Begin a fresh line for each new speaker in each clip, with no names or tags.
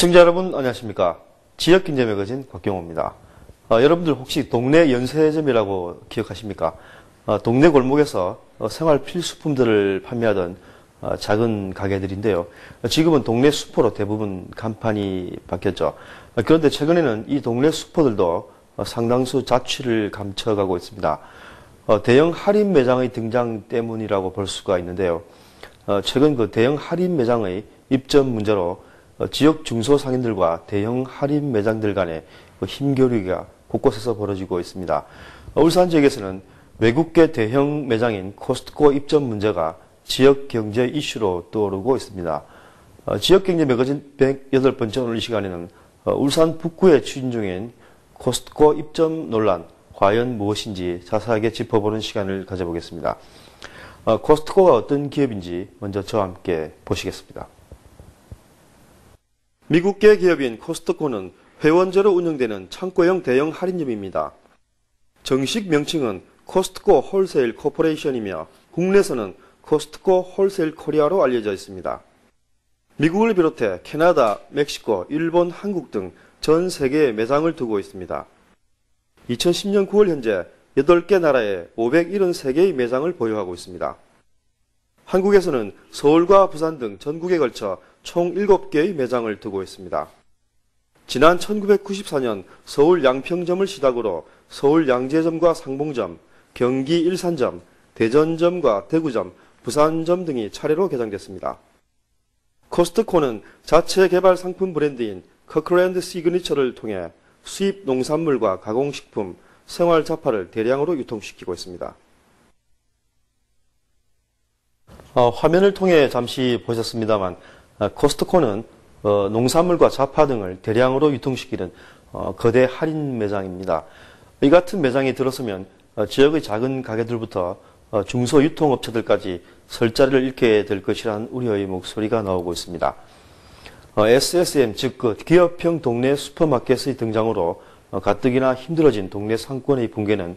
시청자 여러분 안녕하십니까. 지역경제 매거진 곽경호입니다. 여러분들 혹시 동네 연세점이라고 기억하십니까? 동네 골목에서 생활 필수품들을 판매하던 작은 가게들인데요. 지금은 동네 슈퍼로 대부분 간판이 바뀌었죠. 그런데 최근에는 이 동네 슈퍼들도 상당수 자취를 감춰가고 있습니다. 대형 할인 매장의 등장 때문이라고 볼 수가 있는데요. 최근 그 대형 할인 매장의 입점 문제로 지역 중소상인들과 대형 할인 매장들 간의 힘겨루기가 곳곳에서 벌어지고 있습니다. 울산 지역에서는 외국계 대형 매장인 코스트코 입점 문제가 지역 경제 이슈로 떠오르고 있습니다. 지역 경제 매거진 108번째 오늘 이 시간에는 울산 북구에 추진 중인 코스트코 입점 논란 과연 무엇인지 자세하게 짚어보는 시간을 가져보겠습니다. 코스트코가 어떤 기업인지 먼저 저와 함께 보시겠습니다. 미국계 기업인 코스트코는 회원제로 운영되는 창고형 대형 할인점입니다. 정식 명칭은 코스트코 홀세일 코퍼레이션이며 국내에서는 코스트코 홀세일 코리아로 알려져 있습니다. 미국을 비롯해 캐나다, 멕시코, 일본, 한국 등 전 세계에 매장을 두고 있습니다. 2010년 9월 현재 8개 나라에 573개의 매장을 보유하고 있습니다. 한국에서는 서울과 부산 등 전국에 걸쳐 총 7개의 매장을 두고 있습니다. 지난 1994년 서울 양평점을 시작으로 서울 양재점과 상봉점, 경기 일산점, 대전점과 대구점, 부산점 등이 차례로 개장됐습니다. 코스트코는 자체 개발 상품 브랜드인 커크랜드 시그니처를 통해 수입 농산물과 가공식품, 생활 잡화를 대량으로 유통시키고 있습니다. 화면을 통해 잠시 보셨습니다만 코스트코는 농산물과 잡화 등을 대량으로 유통시키는 거대 할인 매장입니다. 이 같은 매장이 들어서면 지역의 작은 가게들부터 중소유통업체들까지 설 자리를 잃게 될 것이라는 우려의 목소리가 나오고 있습니다. SSM 즉 기업형 동네 슈퍼마켓의 등장으로 가뜩이나 힘들어진 동네 상권의 붕괴는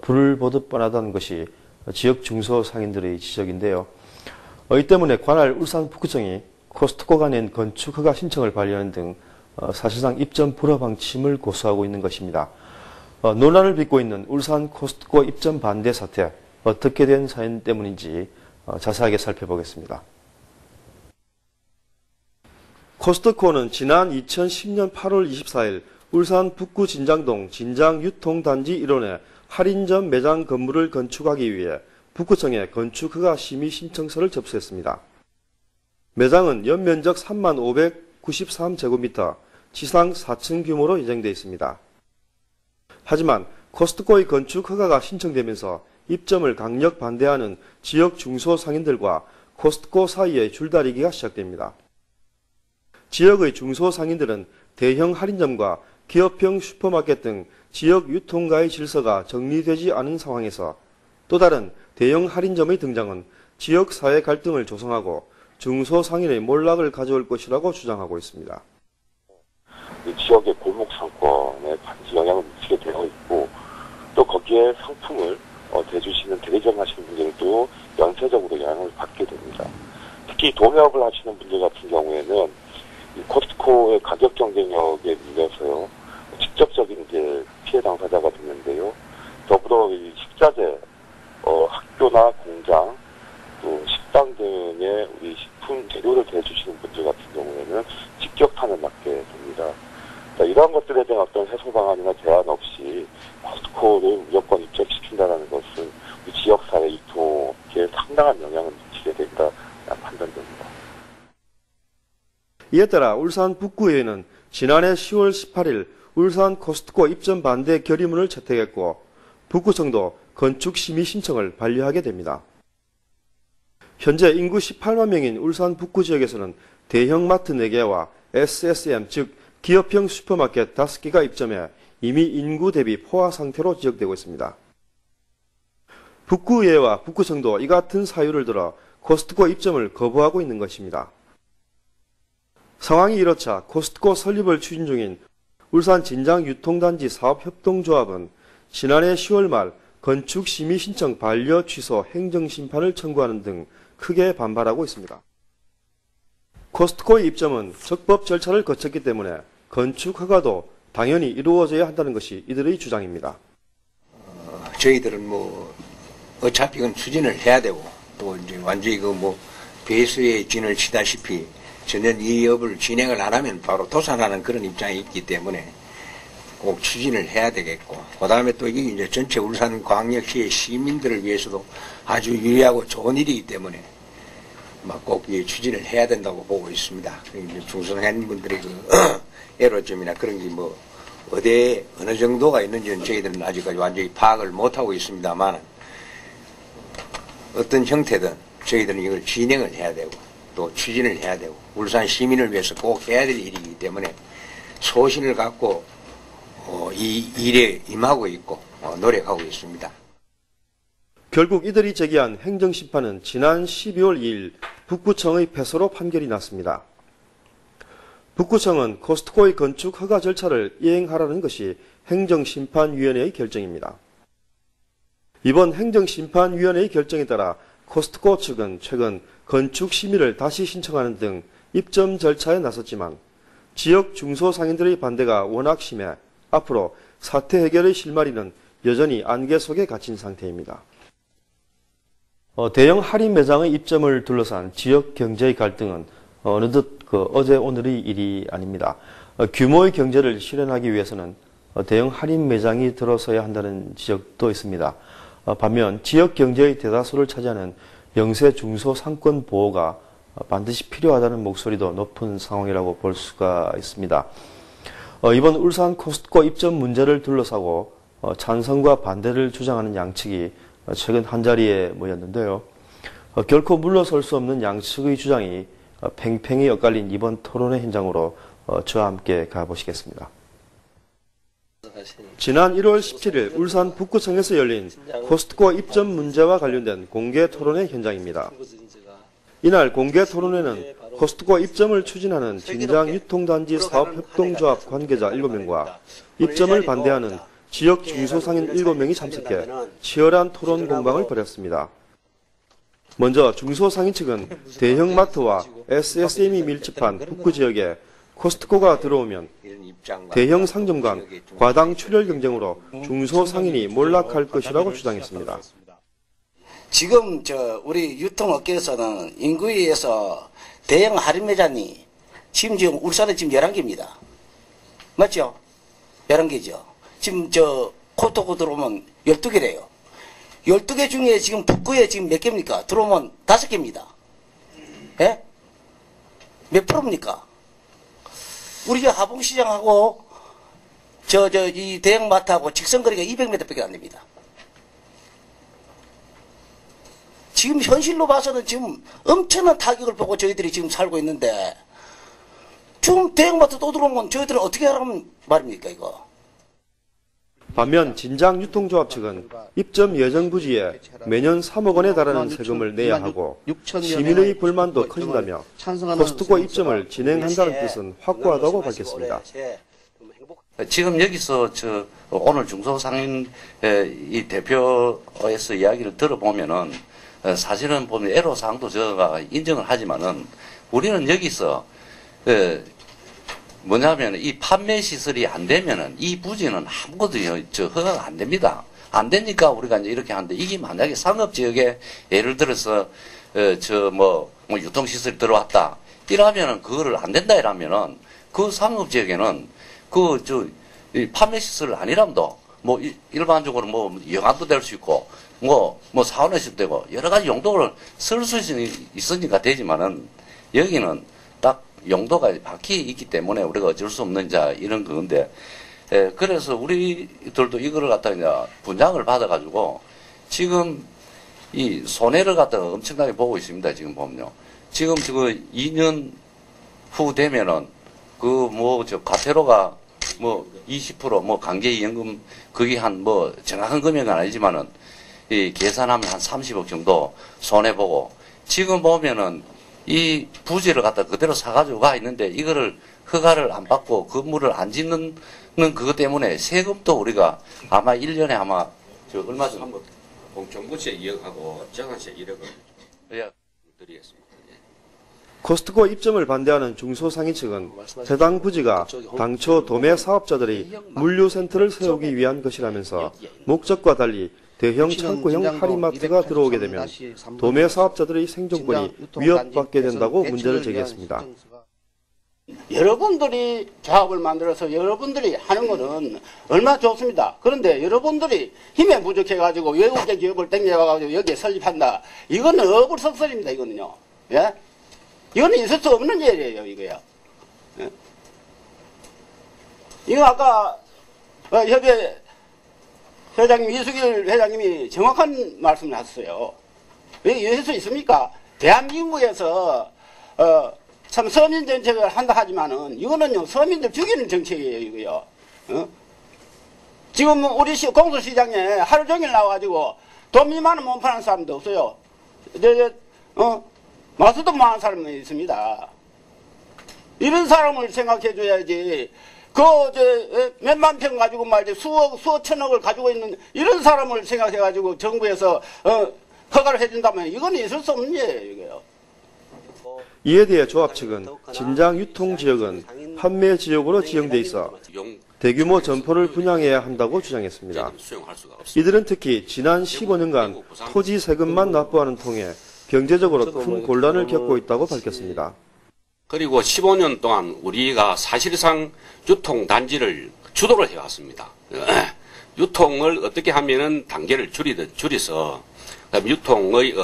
불을 보듯 뻔하다는 것이 지역 중소상인들의 지적인데요. 이 때문에 관할 울산 북구청이 코스트코가 낸 건축 허가 신청을 반려하는 등 사실상 입점 불허 방침을 고수하고 있는 것입니다. 논란을 빚고 있는 울산 코스트코 입점 반대 사태, 어떻게 된 사연 때문인지 자세하게 살펴보겠습니다. 코스트코는 지난 2010년 8월 24일 울산 북구 진장동 진장유통단지 일원에 할인점 매장 건물을 건축하기 위해 북구청에 건축허가 심의 신청서를 접수했습니다. 매장은 연면적 3593제곱미터, 지상 4층 규모로 예정되어 있습니다. 하지만 코스트코의 건축허가가 신청되면서 입점을 강력 반대하는 지역 중소상인들과 코스트코 사이의 줄다리기가 시작됩니다. 지역의 중소상인들은 대형 할인점과 기업형 슈퍼마켓 등 지역 유통가의 질서가 정리되지 않은 상황에서 또 다른 대형 할인점의 등장은 지역 사회 갈등을 조성하고 중소상인의 몰락을 가져올 것이라고 주장하고 있습니다.
이 지역의 골목 상권에 반드시 영향을 미치게 되어 있고 또 거기에 상품을 대주시는 대리점 하시는 분들도 연쇄적으로 영향을 받게 됩니다. 특히 도매업을 하시는 분들 같은 경우에는 이 코스트코의 가격 경쟁력에 밀려서요 직접적인 이제 피해 당사자가 됐는데요. 더불어 이 식자재, 학교나 공장, 또 식당 등의 우리 식품 재료를 대주시는 분들 같은 경우에는 직격탄을 맞게 됩니다. 이러한 것들에 대한 어떤 해소 방안이나 대안 없이 코스트코를 무조건 입점시킨다는 것은 우리 지역사회 유통에 상당한 영향을 미치게 된다 판단됩니다.
이에 따라 울산 북구의회는 지난해 10월 18일 울산 코스트코 입점 반대 결의문을 채택했고 북구청도 건축 심의 신청을 반려하게 됩니다. 현재 인구 18만 명인 울산 북구 지역에서는 대형 마트 4개와 SSM 즉 기업형 슈퍼마켓 5개가 입점해 이미 인구 대비 포화 상태로 지적되고 있습니다. 북구의회와 북구청도 이 같은 사유를 들어 코스트코 입점을 거부하고 있는 것입니다. 상황이 이렇자 코스트코 설립을 추진 중인 울산 진장유통단지 사업협동조합은 지난해 10월 말 건축심의 신청 반려 취소 행정심판을 청구하는 등 크게 반발하고 있습니다. 코스트코의 입점은 적법 절차를 거쳤기 때문에 건축 허가도 당연히 이루어져야 한다는 것이 이들의 주장입니다.
저희들은 뭐 어차피 이건 추진을 해야 되고 또 이제 완전히 그 뭐 배수의 진을 치다시피 전혀 이 업을 진행을 안 하면 바로 도산하는 그런 입장이 있기 때문에 꼭 추진을 해야 되겠고, 그 다음에 또 이게 이제 전체 울산광역시의 시민들을 위해서도 아주 유리하고 좋은 일이기 때문에 막 꼭 추진을 해야 된다고 보고 있습니다. 이제 중소상인분들의 그 애로점이나 그런 게 뭐 어느 정도가 있는지는 저희들은 아직까지 완전히 파악을 못하고 있습니다만, 어떤 형태든 저희들은 이걸 진행을 해야 되고 또 추진을 해야 되고 울산 시민을 위해서 꼭 해야 될 일이기 때문에 소신을 갖고 이 일에 임하고 있고 노력하고 있습니다.
결국 이들이 제기한 행정심판은 지난 12월 2일 북구청의 패소로 판결이 났습니다. 북구청은 코스트코의 건축 허가 절차를 이행하라는 것이 행정심판위원회의 결정입니다. 이번 행정심판위원회의 결정에 따라 코스트코 측은 최근 건축 심의를 다시 신청하는 등 입점 절차에 나섰지만 지역 중소상인들의 반대가 워낙 심해 앞으로 사태 해결의 실마리는 여전히 안개 속에 갇힌 상태입니다. 대형 할인 매장의 입점을 둘러싼 지역 경제의 갈등은 어느덧 어제 오늘의 일이 아닙니다. 규모의 경제를 실현하기 위해서는 대형 할인 매장이 들어서야 한다는 지적도 있습니다. 반면 지역 경제의 대다수를 차지하는 영세 중소상권 보호가 반드시 필요하다는 목소리도 높은 상황이라고 볼 수가 있습니다. 이번 울산 코스트코 입점 문제를 둘러싸고 찬성과 반대를 주장하는 양측이 최근 한자리에 모였는데요. 결코 물러설 수 없는 양측의 주장이 팽팽히 엇갈린 이번 토론회 현장으로 저와 함께 가보시겠습니다. 지난 1월 17일 울산 북구청에서 열린 코스트코 입점 문제와 관련된 공개 토론회 현장입니다. 이날 공개 토론회는 코스트코 입점을 추진하는 진장유통단지 사업협동조합 관계자 7명과 입점을 반대하는 지역 중소상인 7명이 참석해 치열한 토론 공방을 벌였습니다. 먼저 중소상인 측은 대형마트와 SSM이 밀집한 북구 지역에 코스트코가 들어오면 대형 상점 간 과당 출혈 경쟁으로 중소상인이 몰락할 것이라고 주장했습니다.
지금 우리 유통업계에서는 인구에 의해서 대형 할인 매장이 지금 울산에 지금 11개입니다. 맞죠? 11개죠. 지금 코스트코 들어오면 12개래요. 12개 중에 지금 북구에 지금 몇 개입니까? 들어오면 5개입니다. 예? 몇 프로입니까? 우리 하봉시장하고 이 대형마트하고 직선거리가 200m밖에 안 됩니다. 지금 현실로 봐서는 지금 엄청난 타격을 보고 저희들이 지금 살고 있는데 지금 대형마트 또 들어오면 저희들은 어떻게 하라는 말입니까 이거?
반면 진장유통조합 측은 입점 예정 부지에 매년 3억 원에 달하는 세금을 내야 하고 시민의 불만도 커진다며 코스트코 입점을 진행한다는 뜻은 확고하다고 밝혔습니다.
지금 여기서 오늘 중소상인 이 대표에서 이야기를 들어보면은 사실은 보면 애로사항도 저가 인정을 하지만은 우리는 여기서 뭐냐면 이 판매 시설이 안 되면은 이 부지는 아무것도 허가가 안 됩니다. 안 되니까 우리가 이제 이렇게 하는데 이게 만약에 상업 지역에 예를 들어서 뭐 유통시설이 들어왔다 이러면은 그거를 안 된다 이러면은 그 상업 지역에는 이 판매 시설 아니람도 뭐 일반적으로 뭐 영화도 될 수 있고 뭐 사원에서도 되고 여러 가지 용도를 쓸 수 있으니까 되지만은 여기는 딱 용도가 밝히 있기 때문에 우리가 어쩔 수 없는 이런 건데, 그래서 우리들도 이거를 갖다가 이제 분양을 받아가지고 지금 이 손해를 갖다가 엄청나게 보고 있습니다. 지금 보면요. 지금 2년 후 되면은 과태료가 20% 강제이행금 그게 정확한 금액은 아니지만은 이 계산하면 한 30억 정도 손해보고 지금 보면은 이 부지를 갖다 그대로 사가지고 가 있는데 이거를 허가를 안 받고 건물을 안 짓는 그것 때문에 세금도 우리가 아마 1년에 아마 얼마 정도
정부세 2억하고 정한세 1억을
예.
드리겠습니다.
코스트코 입점을 반대하는 중소상인 측은 해당 부지가 당초 도매 사업자들이 물류센터를 세우기 위한 것이라면서 목적과 달리 대형 창고형 할인마트가 들어오게 되면 도매 사업자들의 생존권이 위협받게 된다고 문제를 제기했습니다.
여러분들이 조합을 만들어서 여러분들이 하는 거는 얼마나 좋습니다. 그런데 여러분들이 힘에 부족해가지고 외국계 기업을 땡겨와가지고 여기에 설립한다. 이거는 어불성설입니다. 이거는요. 예? 이거는 있을 수 없는 일이에요. 이거야. 예? 이거 아까 협의 회장님 이수길 회장님이 정확한 말씀을 하셨어요. 왜 이럴 수 있습니까? 대한민국에서 참 서민 정책을 한다 하지만은 이거는요 서민들 죽이는 정책이에요. 이거요. 지금 우리 공수시장에 하루 종일 나와가지고 돈 미만은 못 파는 사람도 없어요. 마수도 많은 사람이 있습니다. 이런 사람을 생각해 줘야지. 몇만 평 가지고 말이지 수천억을 가지고 있는 이런 사람을 생각해 가지고 정부에서 허가를 해준다면 이건 있을 수 없는 일이에요. 이거요.
이에 대해 조합 측은 진장 유통 지역은 판매 지역으로 지정돼 있어 대규모 점포를 분양해야 한다고 주장했습니다. 이들은 특히 지난 15년간 토지 세금만 납부하는 통에 경제적으로 큰 곤란을 겪고 있다고 밝혔습니다.
그리고 15년 동안 우리가 사실상 유통단지를 주도를 해왔습니다. 유통을 어떻게 하면은 단계를 줄여서 유통의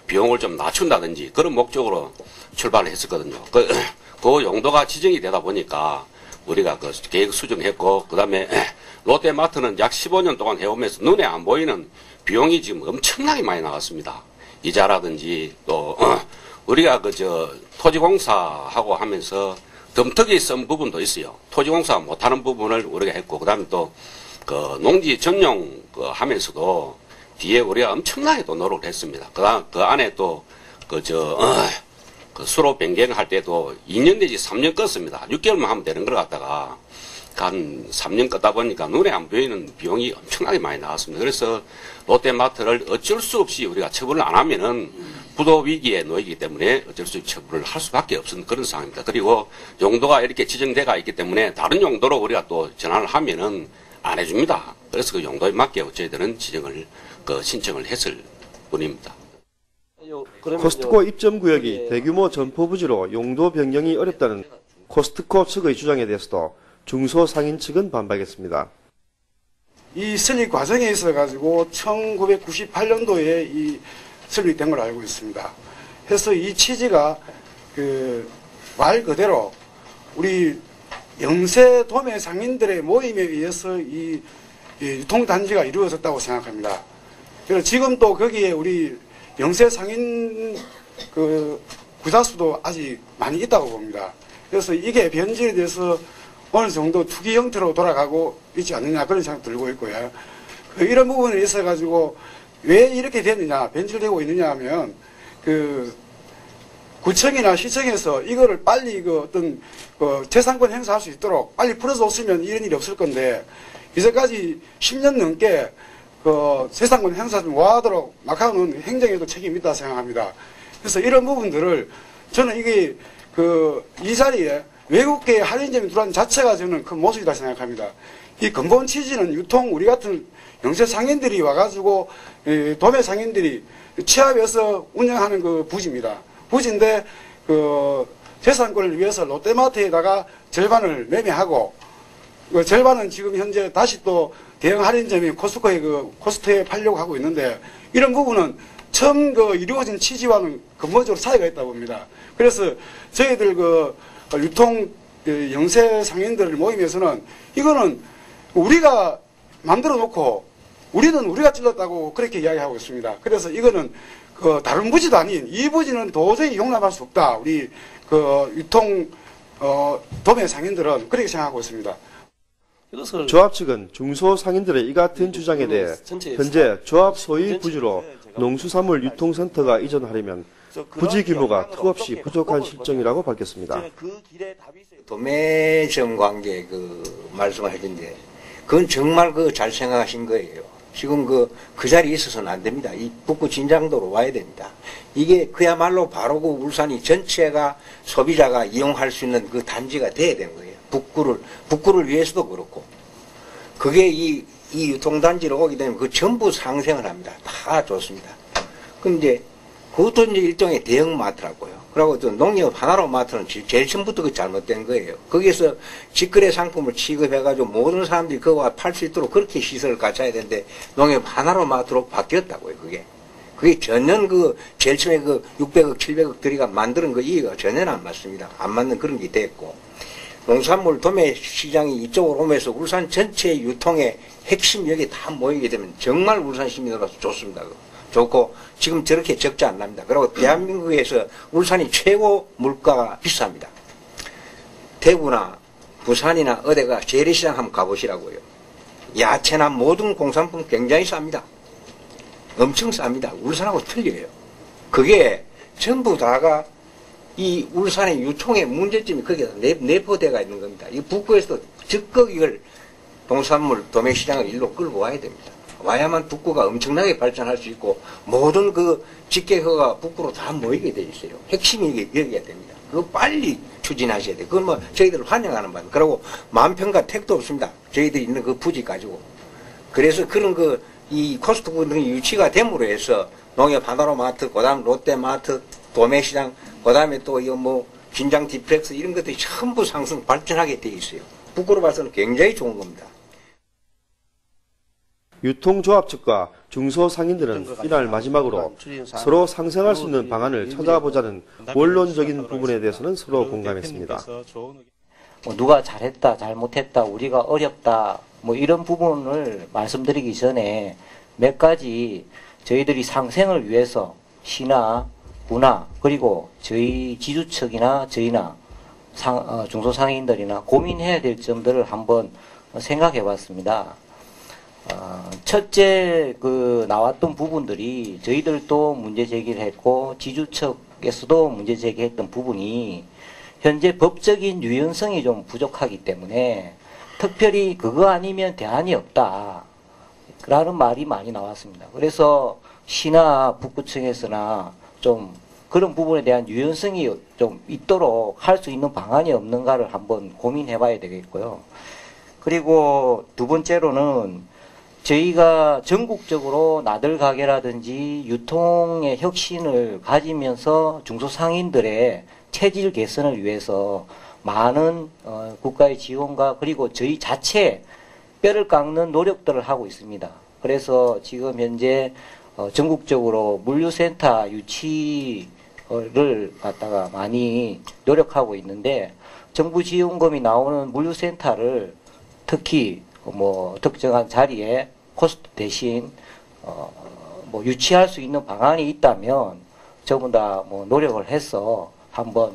비용을 좀 낮춘다든지 그런 목적으로 출발을 했었거든요. 그 용도가 지정이 되다 보니까 우리가 그 계획 수정했고 그다음에 롯데마트는 약 15년 동안 해오면서 눈에 안 보이는 비용이 지금 엄청나게 많이 나갔습니다. 이자라든지 또 우리가 토지공사하고 하면서 덤터기 쓴 부분도 있어요. 토지공사 못하는 부분을 우리가 했고, 그 다음에 또, 농지 전용 하면서도 뒤에 우리가 엄청나게 또 노력을 했습니다. 그 안에 또, 수로 변경할 때도 2년 내지 3년 껐습니다. 6개월만 하면 되는 걸 갖다가 한 3년 껐다 보니까 눈에 안 보이는 비용이 엄청나게 많이 나왔습니다. 그래서 롯데마트를 어쩔 수 없이 우리가 처분을 안 하면은 부도 위기에 놓이기 때문에 어쩔 수 없이 처분을 할 수밖에 없는 그런 상황입니다. 그리고 용도가 이렇게 지정돼가 있기 때문에 다른 용도로 우리가 또 전환을 하면은 안 해줍니다. 그래서 그 용도에 맞게 저희들은 신청을 했을 뿐입니다.
코스트코 입점 구역이 대규모 점포 부지로 용도 변경이 어렵다는 코스트코 측의 주장에 대해서도 중소상인 측은 반박했습니다.
이 설립 과정에 있어가지고 1998년도에 이 설립된 걸 알고 있습니다. 그래서 이 취지가 말 그대로 우리 영세 도매 상인들의 모임에 의해서 이 유통단지가 이루어졌다고 생각합니다. 그래서 지금 또 거기에 우리 영세 상인 구사수도 아직 많이 있다고 봅니다. 그래서 이게 변질이 돼서 어느 정도 투기 형태로 돌아가고 있지 않느냐 그런 생각 들고 있고요. 이런 부분에 있어가지고 왜 이렇게 됐느냐 변질되고 있느냐 하면 구청이나 시청에서 이거를 빨리 어떤 재산권 행사할 수 있도록 빨리 풀어줬으면 이런 일이 없을 건데 이제까지 10년 넘게 재산권 행사 좀 와하도록 막하는 행정에도 책임이 있다 생각합니다. 그래서 이런 부분들을 저는 이게 이 자리에 외국계 할인점이 들어온 자체가 저는 큰 모습이다 생각합니다. 이 근본 취지는 유통 우리 같은 영세 상인들이 와가지고 도매 상인들이 취합해서 운영하는 부지입니다. 부지인데 재산권을 위해서 롯데마트에다가 절반을 매매하고 절반은 지금 현재 다시 또 대형 할인점이 코스트코에 팔려고 하고 있는데 이런 부분은 처음 이루어진 취지와는 근본적으로 차이가 있다 봅니다. 그래서 저희들 유통 영세 상인들 모임에서는 이거는 우리가 만들어 놓고 우리는 우리가 찔렀다고 그렇게 이야기하고 있습니다. 그래서 이거는 다른 부지도 아닌 이 부지는 도저히 용납할 수 없다. 우리 유통 도매 상인들은 그렇게 생각하고 있습니다.
조합 측은 중소상인들의 이 같은 주장에 대해 현재 조합 소유 부지로 농수산물 유통센터가 이전하려면 부지 규모가 턱없이 부족한 실정이라고 밝혔습니다.
도매점 관계 말씀하셨는데 그건 정말 잘 생각하신 거예요. 지금 그 자리에 있어서는 안 됩니다. 이 북구 진장도로 와야 됩니다. 이게 그야말로 바로 그 울산이 전체가 소비자가 이용할 수 있는 그 단지가 돼야 되는 거예요. 북구를 위해서도 그렇고. 그게 이 유통단지로 오게 되면 그 전부 상생을 합니다. 다 좋습니다. 그럼 이제 그것도 이제 일종의 대형마트라고요. 그리고 또 농협 하나로 마트는 제일 처음부터 그 잘못된 거예요. 거기에서 직거래 상품을 취급해가지고 모든 사람들이 그거와 팔 수 있도록 그렇게 시설을 갖춰야 되는데 농협 하나로 마트로 바뀌었다고요, 그게. 그게 전혀 제일 처음에 600억, 700억 들이가 만드는 그 이해가 전혀 안 맞습니다. 안 맞는 그런 게 됐고. 농산물 도매 시장이 이쪽으로 오면서 울산 전체 유통의 핵심 여기 다 모이게 되면 정말 울산 시민으로서 좋습니다. 좋고 지금 저렇게 적지 않답니다. 그리고 대한민국에서 울산이 최고 물가가 비쌉니다. 대구나 부산이나 어디가 재래시장 한번 가보시라고요. 야채나 모든 공산품 굉장히 쌉니다. 엄청 쌉니다. 울산하고 틀려요. 그게 전부 다가 이 울산의 유통의 문제점이 거기에 내포되어 있는 겁니다. 이 북구에서도 적극 이걸 농산물 도매시장을 일로 끌고 와야 됩니다. 와야만 북구가 엄청나게 발전할 수 있고 모든 그 직계허가 북구로 다 모이게 돼 있어요. 핵심이 여기가 됩니다. 그거 빨리 추진하셔야 돼요. 그건 뭐 저희들 환영하는 바입니다. 그리고 만평가 택도 없습니다. 저희들이 있는 그 부지 가지고. 그래서 그런 이 코스트코 등이 유치가 됨으로 해서 농협 하나로 마트, 그 다음 롯데마트, 도매시장, 그 다음에 또 진장 디플렉스 이런 것들이 전부 상승 발전하게 돼 있어요. 북구로 봐서는 굉장히 좋은 겁니다.
유통조합 측과 중소상인들은 이날 마지막으로 서로 상생할 수 있는 방안을 찾아보자는 원론적인 부분에 대해서는 서로 공감했습니다.
누가 잘했다, 잘못했다, 우리가 어렵다, 이런 부분을 말씀드리기 전에 몇 가지 저희들이 상생을 위해서 시나 구나 그리고 저희 지주측이나 저희나 중소상인들이나 고민해야 될 점들을 한번 생각해 봤습니다. 첫째 나왔던 부분들이 저희들도 문제 제기를 했고 지주측에서도 문제 제기했던 부분이 현재 법적인 유연성이 좀 부족하기 때문에 특별히 그거 아니면 대안이 없다 라는 말이 많이 나왔습니다. 그래서 시나 북구청에서나 좀 그런 부분에 대한 유연성이 좀 있도록 할 수 있는 방안이 없는가를 한번 고민해 봐야 되겠고요. 그리고 두 번째로는 저희가 전국적으로 나들 가게라든지 유통의 혁신을 가지면서 중소상인들의 체질 개선을 위해서 많은 국가의 지원과 그리고 저희 자체 뼈를 깎는 노력들을 하고 있습니다. 그래서 지금 현재 전국적으로 물류센터 유치를 갖다가 많이 노력하고 있는데 정부 지원금이 나오는 물류센터를 특히 특정한 자리에 코스트 대신 유치할 수 있는 방안이 있다면 전부 다 노력을 해서 한번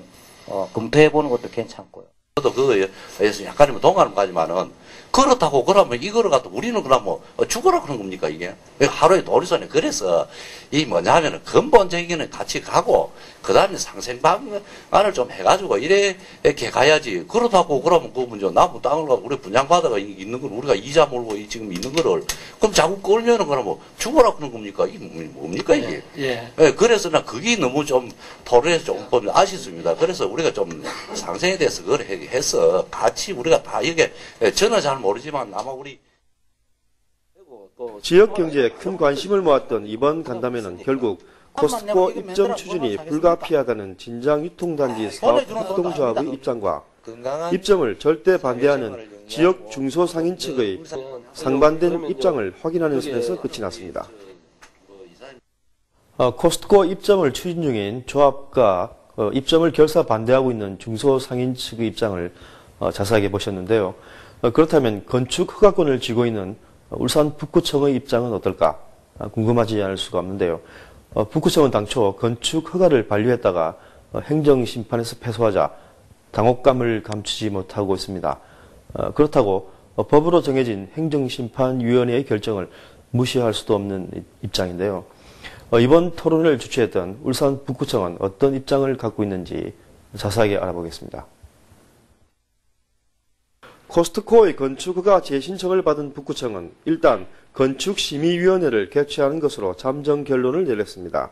검토해 보는 것도 괜찮고요.
저도 그거에서 약간의 동감을 가지만은 그렇다고 그러면 이거를 갖다 우리는 그러면 죽어라 그런 겁니까 이게? 하루에 도리선에 그래서 이 뭐냐 하면은 근본적인 같이 가고 그 다음에 상생 방안을 좀 해가지고 이렇게 가야지. 그렇다고 그러면 그 문제 남은 땅을 갖고 우리 분양받아가 있는 걸 우리가 이자 몰고 지금 있는 거를 그럼 자꾸 끌면은 그러면 죽어라 그런 겁니까? 이게 뭡니까 이게? 예. 그래서 나 그게 너무 좀 토론에서 조금 아쉽습니다. 그래서 우리가 좀 상생에 대해서 그걸 해서 같이 우리가 다 이게 저는 잘 모르지만 아마 우리
지역 경제에 큰 관심을 모았던 이번 간담회는 결국 코스트코 입점 추진이 불가피하다는 진장 유통단지 사업 협동조합의 입장과 입점을 절대 반대하는 지역 중소상인 측의 상반된 입장을 확인하는 선에서 끝이 났습니다. 코스트코 입점을 추진 중인 조합과 입점을 결사 반대하고 있는 중소상인 측의 입장을 자세하게 보셨는데요. 그렇다면 건축 허가권을 쥐고 있는 울산 북구청의 입장은 어떨까 궁금하지 않을 수가 없는데요. 북구청은 당초 건축 허가를 반려했다가 행정심판에서 패소하자 당혹감을 감추지 못하고 있습니다. 그렇다고 법으로 정해진 행정심판위원회의 결정을 무시할 수도 없는 입장인데요. 이번 토론을 주최했던 울산 북구청은 어떤 입장을 갖고 있는지 자세하게 알아보겠습니다. 코스트코의 건축 허가 재신청을 받은 북구청은 일단 건축심의위원회를 개최하는 것으로 잠정 결론을 내렸습니다.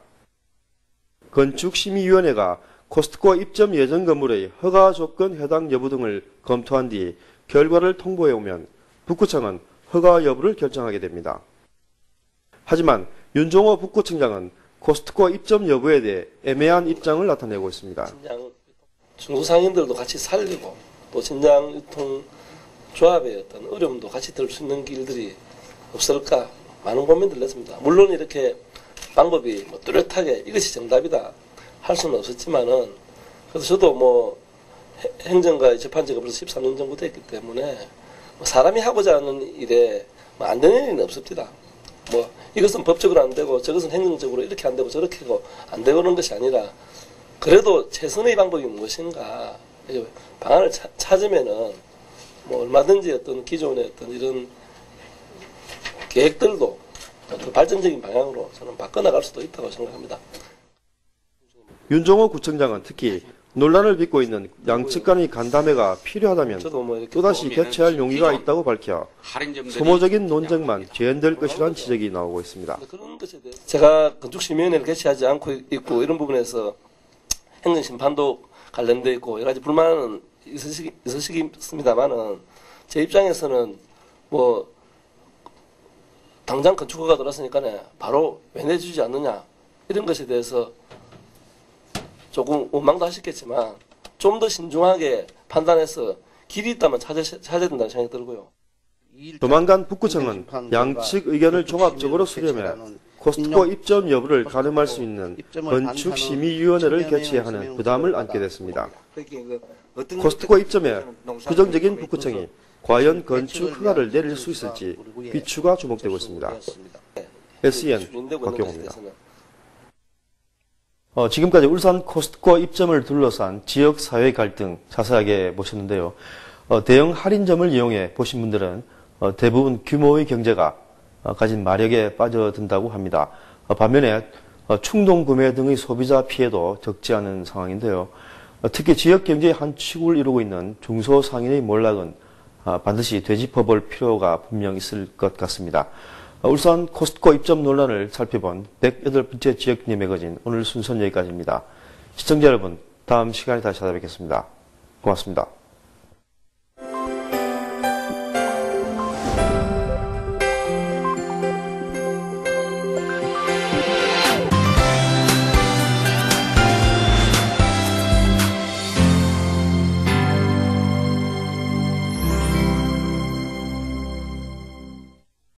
건축심의위원회가 코스트코 입점 예정 건물의 허가 조건 해당 여부 등을 검토한 뒤 결과를 통보해 오면 북구청은 허가 여부를 결정하게 됩니다. 하지만 윤종호 북구청장은 코스트코 입점 여부에 대해 애매한 입장을 나타내고 있습니다.
진장 중소상인들도 같이 살리고 또 진장 유통 조합의 어떤 어려움도 같이 들 수 있는 길들이 없을까 많은 고민들을 했습니다. 물론 이렇게 방법이 뭐 뚜렷하게 이것이 정답이다 할 수는 없었지만은 그래서 저도 뭐 행정가의 재판제가 벌써 13년 정도 됐기 때문에 뭐 사람이 하고자 하는 일에 뭐 안 되는 일은 없습니다. 뭐 이것은 법적으로 안 되고 저것은 행정적으로 이렇게 안 되고 저렇게 하고 안 되고 그런 것이 아니라 그래도 최선의 방법이 무엇인가 방안을 찾으면은 뭐 얼마든지 어떤 기존의 어떤 이런 계획들도 더 발전적인 방향으로 저는 바꿔나갈 수도 있다고 생각합니다.
윤종호 구청장은 특히 논란을 빚고 있는 양측 간의 간담회가 필요하다면 또다시 개최할 용의가 있다고 밝혀 소모적인 논쟁만 재현될 것이라는 지적이 나오고 있습니다.
그런 것에 대해서 제가 건축심의위원회를 개최하지 않고 있고 이런 부분에서 행정심판도 관련되어 있고 여러 가지 불만은 있으시겠습니다만은 제 입장에서는 뭐 당장 건축허가 들어왔으니까 바로 왜 내주지 않느냐 이런 것에 대해서 조금 원망도 하셨겠지만 좀 더 신중하게 판단해서 길이 있다면 찾아야 된다는 생각이 들고요.
조만간 북구청은 양측 의견을 종합적으로 수렴해 코스트코 입점 여부를 가늠할 수 있는 건축심의위원회를 개최해야 하는 부담을 안게 됐습니다. 코스트코 입점에 부정적인 북구청이 과연 건축 허가를 내릴 수 있을지 귀추가 주목되고 있습니다. SEN 곽경호입니다. 지금까지 울산 코스트코 입점을 둘러싼 지역사회 갈등 자세하게 보셨는데요. 대형 할인점을 이용해 보신 분들은 대부분 규모의 경제가 가진 마력에 빠져든다고 합니다. 반면에 충동구매 등의 소비자 피해도 적지 않은 상황인데요. 특히 지역경제의 한 축을 이루고 있는 중소상인의 몰락은 반드시 되짚어볼 필요가 분명 있을 것 같습니다. 울산 코스트코 입점 논란을 살펴본 108번째 지역경제 매거진 오늘 순서는 여기까지입니다. 시청자 여러분, 다음 시간에 다시 찾아뵙겠습니다. 고맙습니다.